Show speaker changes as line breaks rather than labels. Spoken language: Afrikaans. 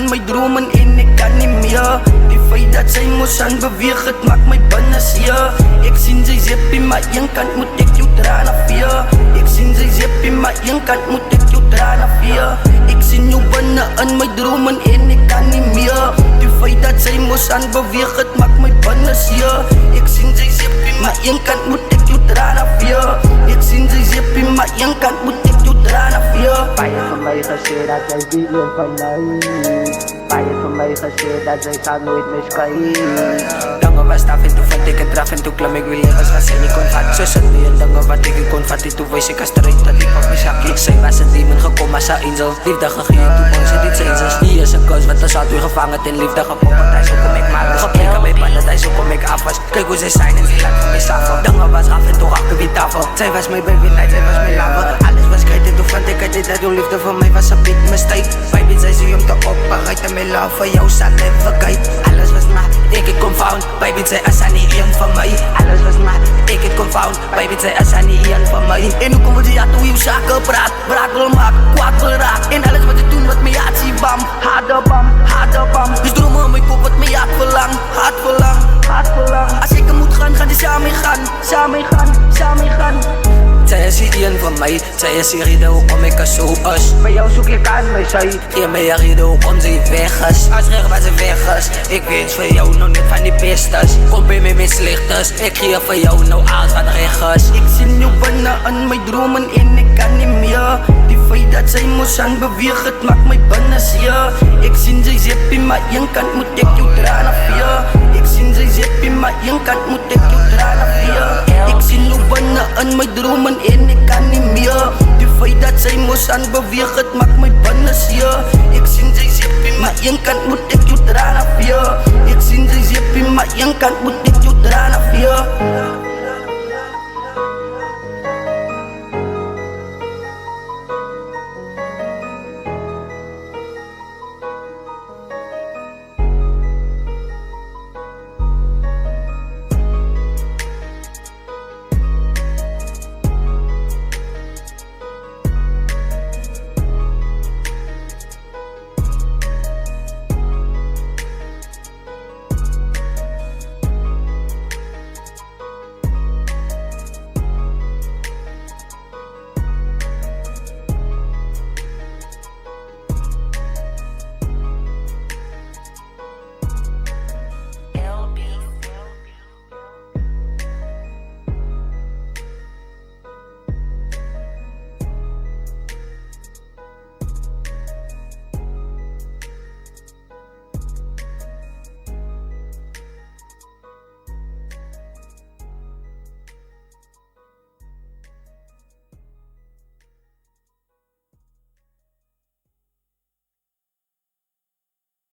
aan my dromen en ek kan nie meer. Die feit dat sy mos aan beweeg het maak my binne seer. Ek sien sy zeppie maar een kant moet ek jou trane vee. Ek sien sy zeppie maar een kant moet ek jou trane vee. Ek sien jou binne in my dromen en ek kan nie meer. Die feit dat sy mos aan beweeg het maak my binne seer. Ek sien sy zeppie maar een kant moet ek jou trane vee. Ek sien sy zeppie maar een kant moet ek jou trane vee.
Baie vir my gesê dat jy die een van my. Baie vir my gesê dat jy sal nooit miskei.
Dinge was staf en toe vind ek het draf en toe klim ek weer levens wat sy nie kon vat. So sit nie en dinge wat ek nie kon vat en toe wees ek as strijd dat ek op my sakkie. Sy was een demon gekom as een angel, liefde gegee toe ons het iets angels. Die is een kus wat ons al twee gevang het en liefde gepopperd. Hy so kom ek maak, geplek aan my panne, hy so kom ek af was. Kyk hoe sy sign en sy laat vir my safel. Dinge was af en toe raak op die tafel. Sy was my baby night, sy was my lover. Alles was kwijt en toe vind ek uit dat jou liefde vir my was een big mistake. Baby sy sê om te opbereid en my love vir jou sal never guide. Alles was maar, ek het confound. Baby sy is aan die een van my. Alles was maar, ek het confound. Baby sy is aan die een van my.
En hoe kom wil jy uit hoe jou sake praat? Braak wil maak, kwaad wil raak. En alles wat jy doen wat my hart sien bam. Harde bam, harde bam. Dus drome in my kop wat my hart verlang. Hart verlang, hart verlang. As ek moet gaan, gaan die saam mee gaan. Saam mee gaan, saam mee gaan.
Sy is die een van my, sy is die rede hoekom ek so is.
By jou soek ek aan my sy.
Gee my die rede hoekom sy weg is. As reg wat sy weg is, ek wens vir jou nou net van die bestes. Kom by my met slegtes, ek gee vir jou nou alles wat reg is.
Ek sien jou binne in my dromen en ek kan nie meer. Die feit dat sy mos aan beweeg het maak my binne seer. Ek sien sy zeppie maar een kant moet ek jou trane vee. Ek sien sy zeppie maar een kant moet ek jou trane vee. Ek sien jou binne in my dromen en ek kan nie meer. Die feit dat sy mos aan beweeg het maak my binne seer. Ek sien sy zeppie maar een kant moet ek jou trane vee. Ek sien sy zeppie maar een kant moet